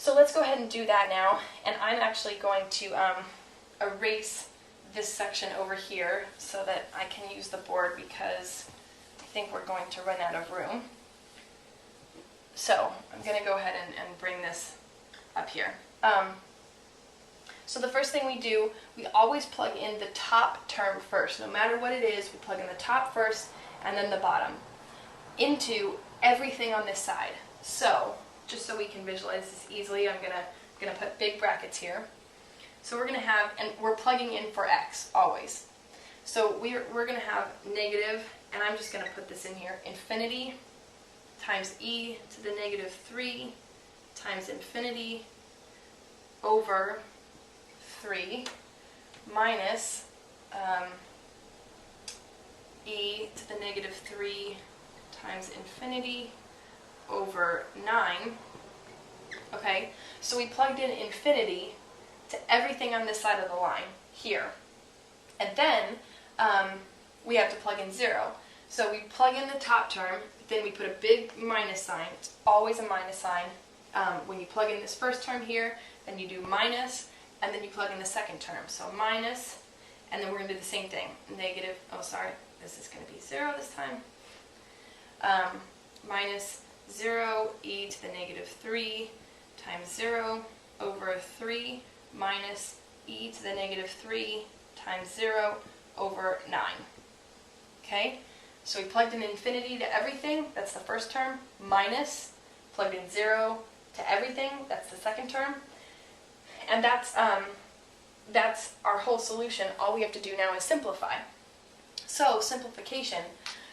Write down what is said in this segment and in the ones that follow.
So let's go ahead and do that now, and I'm actually going to erase this section over here so that I can use the board because I think we're going to run out of room. So I'm going to go ahead and bring this up here. So the first thing we do, we always plug in the top term first. No matter what it is, we plug in the top first and then the bottom into everything on this side. So just so we can visualize this easily, I'm gonna put big brackets here. So we're gonna have, and we're plugging in for x always. So we're gonna have negative, and I'm just gonna put this in here, infinity times e to the negative 3 times infinity over 3 minus e to the negative 3 times infinity over 9. Okay, so we plugged in infinity to everything on this side of the line here. And then we have to plug in 0. So we plug in the top term, then we put a big minus sign. It's always a minus sign. When you plug in this first term here, then you do minus, and then you plug in the second term. So minus, and then we're going to do the same thing. Negative, oh sorry, this is going to be 0 this time. Minus 0 e to the negative 3 times 0 over 3 minus e to the negative 3 times 0 over 9. Okay, so we plugged in infinity to everything, that's the first term, minus, plugged in 0 to everything, that's the second term, and that's our whole solution. All we have to do now is simplify. So simplification,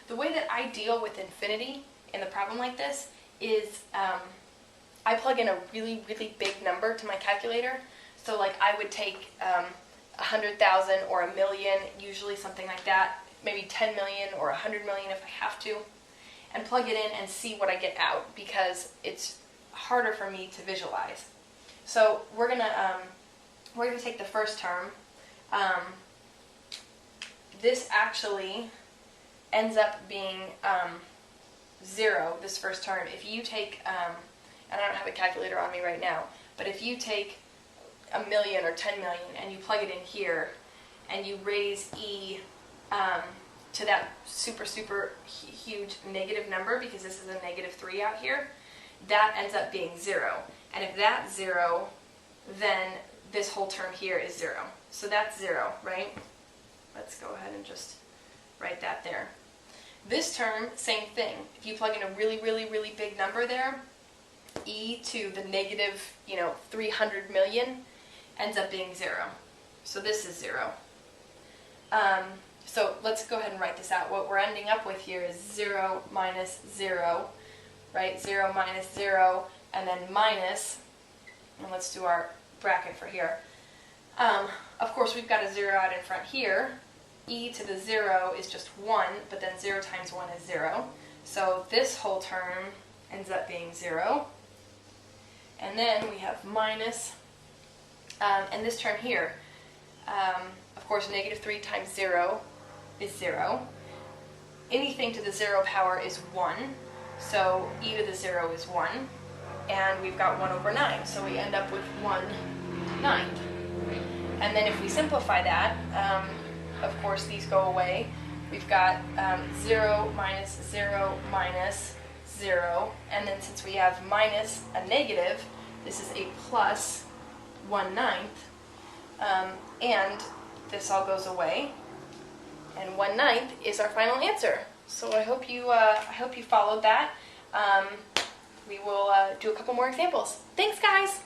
the way that I deal with infinity in the problem like this is I plug in a really, really big number to my calculator. So like I would take 100,000 or a million, usually something like that, maybe 10 million or 100 million if I have to, and plug it in and see what I get out because it's harder for me to visualize. So we're gonna take the first term. This actually ends up being 0, this first term. If you take, and I don't have a calculator on me right now, but if you take a million or 10 million and you plug it in here and you raise e to that super, super huge negative number, because this is a negative 3 out here, that ends up being 0. And if that's 0, then this whole term here is 0. So that's 0, right? Let's go ahead and just write that there. This term, same thing. If you plug in a really, really, really big number there, e to the negative, 300 million ends up being 0. So this is 0. So let's go ahead and write this out. What we're ending up with here is 0 minus 0, right? 0 minus 0, and then minus, and let's do our bracket for here. Of course, we've got a 0 out in front here. E to the 0 is just 1, but then 0 times 1 is 0. So this whole term ends up being 0. And then we have minus, and this term here, of course, negative 3 times 0 is 0. Anything to the 0 power is 1, so e to the 0 is 1, and we've got 1 over 9, so we end up with 1/9. And then if we simplify that, of course these go away. We've got 0 minus 0 minus 0, and then since we have minus a negative, this is a plus 1/9, and this all goes away, and 1/9 is our final answer. So I hope you followed that. We will do a couple more examples. Thanks, guys!